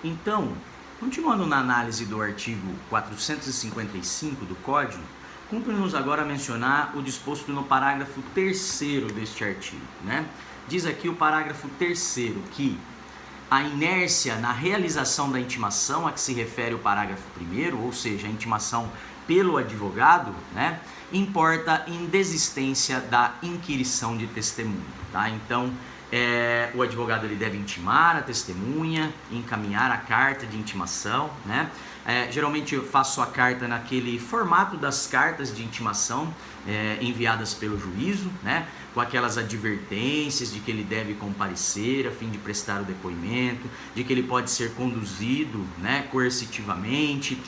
Então, continuando na análise do artigo 455 do Código, cumpre-nos agora mencionar o disposto no parágrafo 3º deste artigo, né? Diz aqui o parágrafo 3º que a inércia na realização da intimação a que se refere o parágrafo 1º, ou seja, a intimação pelo advogado, né, importa em desistência da inquirição de testemunha, tá? Então, o advogado ele deve intimar a testemunha, encaminhar a carta de intimação, né? Geralmente eu faço a carta naquele formato das cartas de intimação enviadas pelo juízo, né? Com aquelas advertências de que ele deve comparecer a fim de prestar o depoimento, de que ele pode ser conduzido, né, coercitivamente,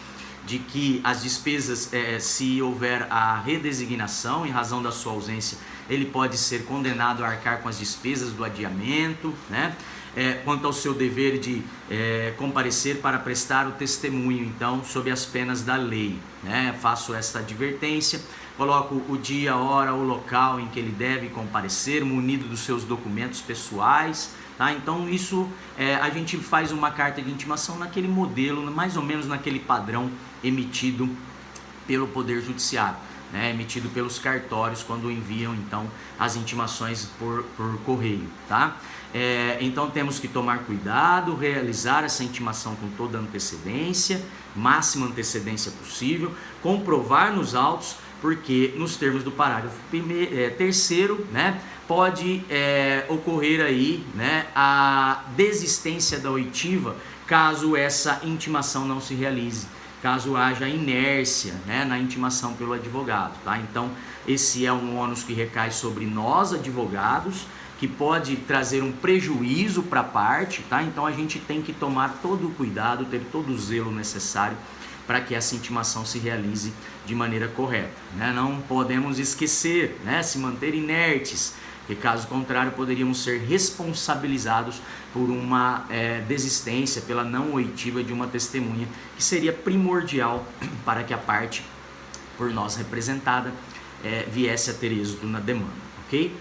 de que as despesas, se houver a redesignação em razão da sua ausência, ele pode ser condenado a arcar com as despesas do adiamento, né? Quanto ao seu dever de comparecer para prestar o testemunho, então, sob as penas da lei, né? Faço esta advertência, coloco o dia, a hora, o local em que ele deve comparecer, munido dos seus documentos pessoais, tá? Então isso, a gente faz uma carta de intimação naquele modelo, mais ou menos naquele padrão emitido pelo Poder Judiciário, né? Emitido pelos cartórios quando enviam então as intimações por correio, tá? Então temos que tomar cuidado, realizar essa intimação com toda antecedência, máxima antecedência possível, comprovar nos autos, porque nos termos do parágrafo 3º, né, pode ocorrer aí, né, a desistência da oitiva caso essa intimação não se realize, caso haja inércia, né, na intimação pelo advogado, tá? Então esse é um ônus que recai sobre nós advogados, que pode trazer um prejuízo para a parte, tá? Então a gente tem que tomar todo o cuidado, ter todo o zelo necessário para que essa intimação se realize de maneira correta, né? Não podemos esquecer, né, se manter inertes, porque caso contrário poderíamos ser responsabilizados por uma desistência, pela não oitiva de uma testemunha, que seria primordial para que a parte por nós representada viesse a ter êxito na demanda, ok?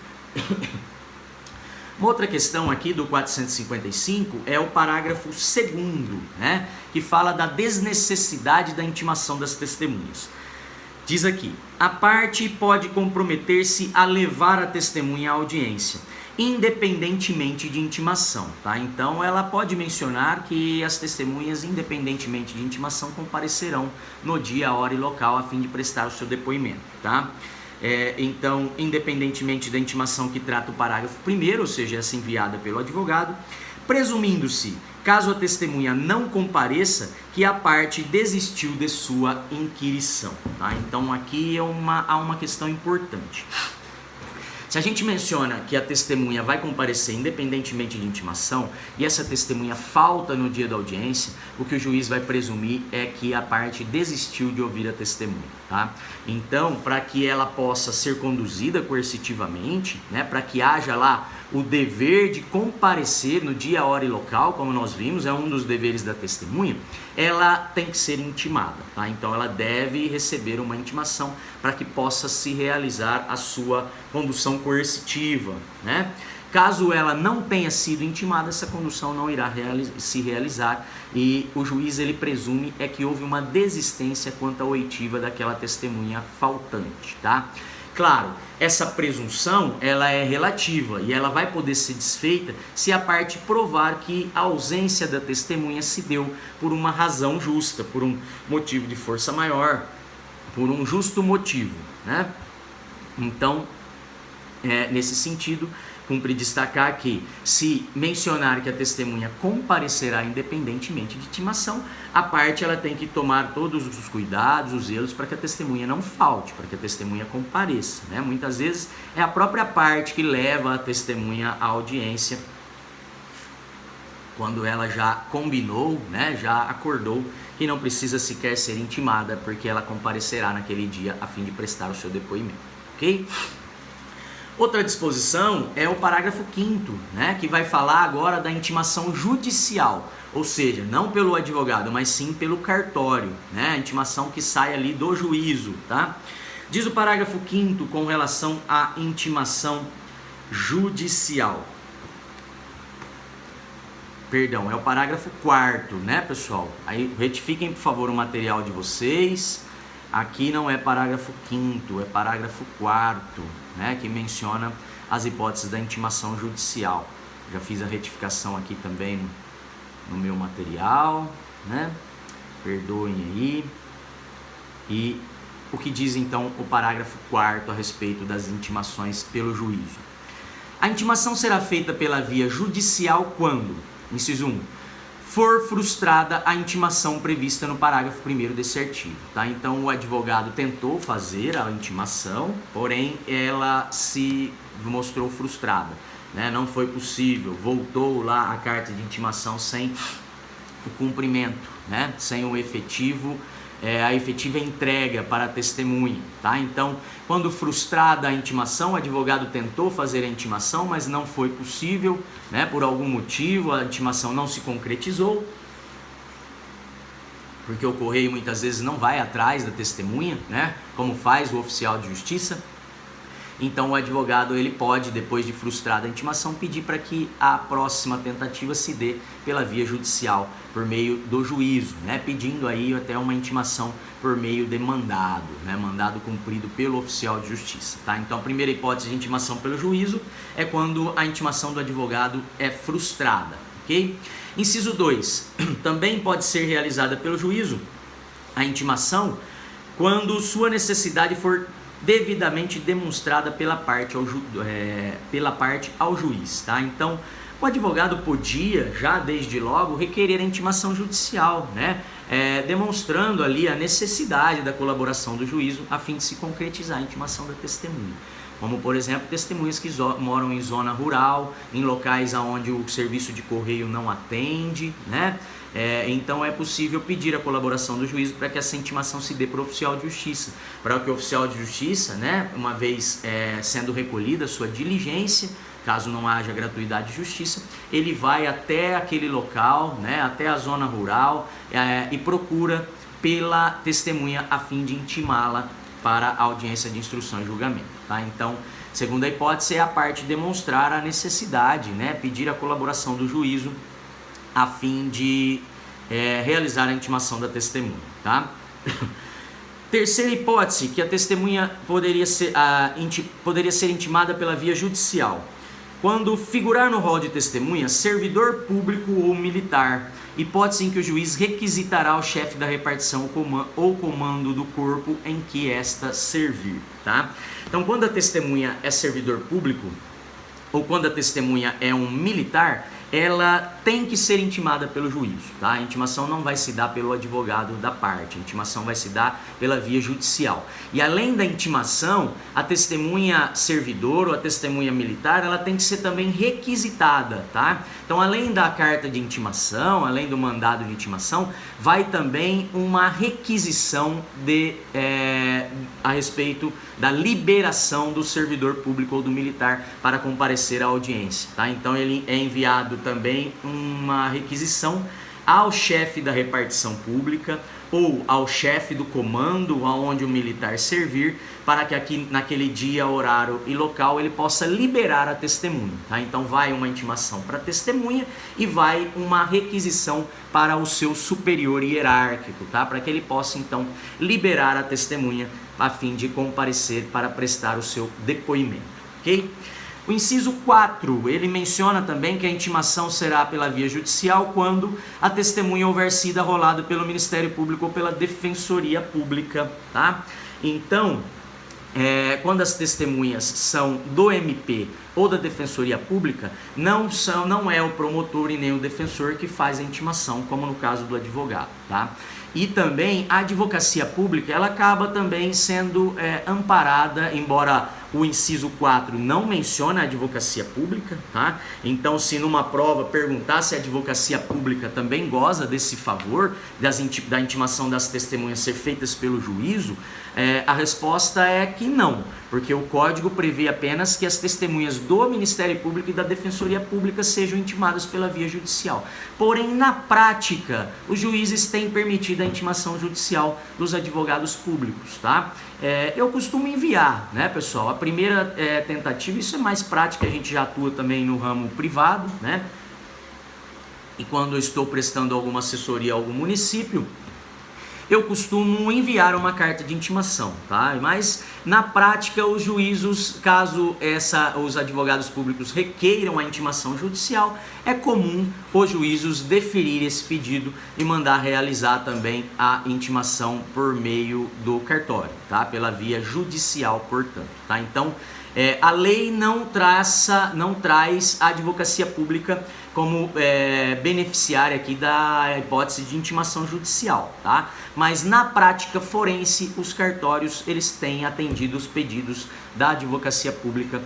Uma outra questão aqui do 455 é o parágrafo 2º, né, que fala da desnecessidade da intimação das testemunhas. Diz aqui: a parte pode comprometer-se a levar a testemunha à audiência, independentemente de intimação, tá? Então ela pode mencionar que as testemunhas, independentemente de intimação, comparecerão no dia, hora e local a fim de prestar o seu depoimento, tá? Então, independentemente da intimação que trata o parágrafo 1º, ou seja, essa enviada pelo advogado, presumindo-se, caso a testemunha não compareça, que a parte desistiu de sua inquirição, tá? Então aqui há uma questão importante. Se a gente menciona que a testemunha vai comparecer independentemente de intimação e essa testemunha falta no dia da audiência, o que o juiz vai presumir é que a parte desistiu de ouvir a testemunha, tá? Então, para que ela possa ser conduzida coercitivamente, né, para que haja lá o dever de comparecer no dia, hora e local, como nós vimos, é um dos deveres da testemunha, ela tem que ser intimada, tá? Então ela deve receber uma intimação para que possa se realizar a sua condução coercitiva, né? Caso ela não tenha sido intimada, essa condução não irá se realizar e o juiz ele presume que houve uma desistência quanto à oitiva daquela testemunha faltante, tá? Claro, essa presunção ela é relativa e ela vai poder ser desfeita se a parte provar que a ausência da testemunha se deu por uma razão justa, por um motivo de força maior, por um justo motivo, né? Então, nesse sentido, cumpre destacar que, se mencionar que a testemunha comparecerá independentemente de intimação, a parte ela tem que tomar todos os cuidados, os zelos, para que a testemunha não falte, para que a testemunha compareça, né? Muitas vezes é a própria parte que leva a testemunha à audiência, quando ela já combinou, né, já acordou que não precisa sequer ser intimada, porque ela comparecerá naquele dia a fim de prestar o seu depoimento, ok? Outra disposição é o parágrafo 5º, né, que vai falar agora da intimação judicial, ou seja, não pelo advogado, mas sim pelo cartório, né, a intimação que sai ali do juízo, tá? Diz o parágrafo 5º com relação à intimação judicial. Perdão, é o parágrafo 4º, né, pessoal? Aí retifiquem, por favor, o material de vocês. Aqui não é parágrafo 5º, é parágrafo 4º, né, que menciona as hipóteses da intimação judicial. Já fiz a retificação aqui também no meu material, né? Perdoem aí. E o que diz então o parágrafo 4º a respeito das intimações pelo juízo? A intimação será feita pela via judicial quando, inciso 1, for frustrada a intimação prevista no parágrafo 1º desse artigo, tá? Então o advogado tentou fazer a intimação, porém ela se mostrou frustrada, né? Não foi possível, voltou lá a carta de intimação sem o cumprimento, né? Sem o efetivo, a efetiva entrega para a testemunha, tá? Então, quando frustrada a intimação, o advogado tentou fazer a intimação, mas não foi possível, né? Por algum motivo, a intimação não se concretizou, porque o correio muitas vezes não vai atrás da testemunha, né? Como faz o oficial de justiça. Então o advogado ele pode, depois de frustrada a intimação, pedir para que a próxima tentativa se dê pela via judicial, por meio do juízo, né? Pedindo aí até uma intimação por meio de mandado, né? Mandado cumprido pelo oficial de justiça, tá? Então a primeira hipótese de intimação pelo juízo é quando a intimação do advogado é frustrada, ok? Inciso 2, também pode ser realizada pelo juízo a intimação quando sua necessidade for devidamente demonstrada pela parte ao juiz, tá? Então, o advogado podia, já desde logo, requerer a intimação judicial, né? Demonstrando ali a necessidade da colaboração do juízo a fim de se concretizar a intimação da testemunha. Como, por exemplo, testemunhas que moram em zona rural, em locais onde o serviço de correio não atende, né? Então é possível pedir a colaboração do juízo para que essa intimação se dê para o oficial de justiça, para que o oficial de justiça, né, uma vez sendo recolhida a sua diligência, caso não haja gratuidade de justiça, ele vai até aquele local, né, até a zona rural e procura pela testemunha a fim de intimá-la para a audiência de instrução e julgamento, tá? Então, segunda hipótese é a parte demonstrar a necessidade, né, pedir a colaboração do juízo a fim de realizar a intimação da testemunha, tá? Terceira hipótese, que a testemunha poderia ser intimada pela via judicial, quando figurar no rol de testemunha servidor público ou militar, hipótese em que o juiz requisitará ao chefe da repartição ou comando do corpo em que esta servir, tá? Então, quando a testemunha é servidor público ou quando a testemunha é um militar, ela tem que ser intimada pelo juízo, tá? A intimação não vai se dar pelo advogado da parte, a intimação vai se dar pela via judicial. E além da intimação, a testemunha servidor ou a testemunha militar, ela tem que ser também requisitada, tá? Então, além da carta de intimação, além do mandado de intimação, vai também uma requisição a respeito da liberação do servidor público ou do militar para comparecer à audiência, tá? Então, ele é enviado também uma requisição ao chefe da repartição pública ou ao chefe do comando aonde o militar servir, para que aqui naquele dia, horário e local ele possa liberar a testemunha, tá? Então vai uma intimação para a testemunha e vai uma requisição para o seu superior hierárquico, tá? Para que ele possa então liberar a testemunha a fim de comparecer para prestar o seu depoimento, ok? O inciso 4, ele menciona também que a intimação será pela via judicial quando a testemunha houver sido arrolada pelo Ministério Público ou pela Defensoria Pública, tá? Então, quando as testemunhas são do MP ou da Defensoria Pública, não é o promotor e nem o defensor que faz a intimação, como no caso do advogado, tá? E também a advocacia pública, ela acaba também sendo amparada, embora o inciso 4 não menciona a advocacia pública, tá? Então, se numa prova perguntar se a advocacia pública também goza desse favor, da intimação das testemunhas ser feitas pelo juízo, a resposta é que não, porque o Código prevê apenas que as testemunhas do Ministério Público e da Defensoria Pública sejam intimadas pela via judicial. Porém, na prática, os juízes têm permitido a intimação judicial dos advogados públicos, tá? Eu costumo enviar, né, pessoal? A primeira tentativa, isso é mais prática, a gente já atua também no ramo privado, né? e quando eu estou prestando alguma assessoria a algum município, eu costumo enviar uma carta de intimação, tá? Mas na prática os juízos, caso os advogados públicos requeiram a intimação judicial, é comum os juízos deferir esse pedido e mandar realizar também a intimação por meio do cartório, tá? Pela via judicial, portanto, tá? Então, a lei não traz a advocacia pública como beneficiária aqui da hipótese de intimação judicial, tá? Mas na prática forense, os cartórios eles têm atendido os pedidos da advocacia pública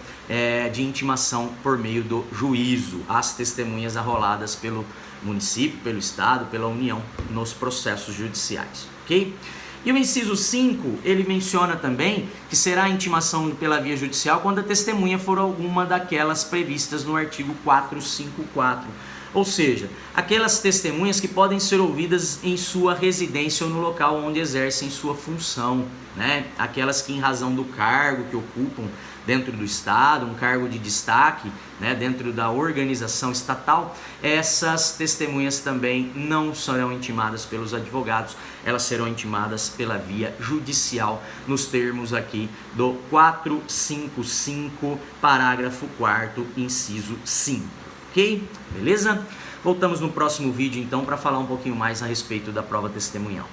de intimação por meio do juízo, as testemunhas arroladas pelo município, pelo estado, pela União nos processos judiciais, ok? E o inciso 5, ele menciona também que será a intimação pela via judicial quando a testemunha for alguma daquelas previstas no artigo 454. Ou seja, aquelas testemunhas que podem ser ouvidas em sua residência ou no local onde exercem sua função, né? Aquelas que em razão do cargo que ocupam dentro do Estado, um cargo de destaque, né, dentro da organização estatal, essas testemunhas também não serão intimadas pelos advogados, elas serão intimadas pela via judicial, nos termos aqui do 455, parágrafo 4º, inciso 5, ok? Beleza? Voltamos no próximo vídeo então para falar um pouquinho mais a respeito da prova testemunhal.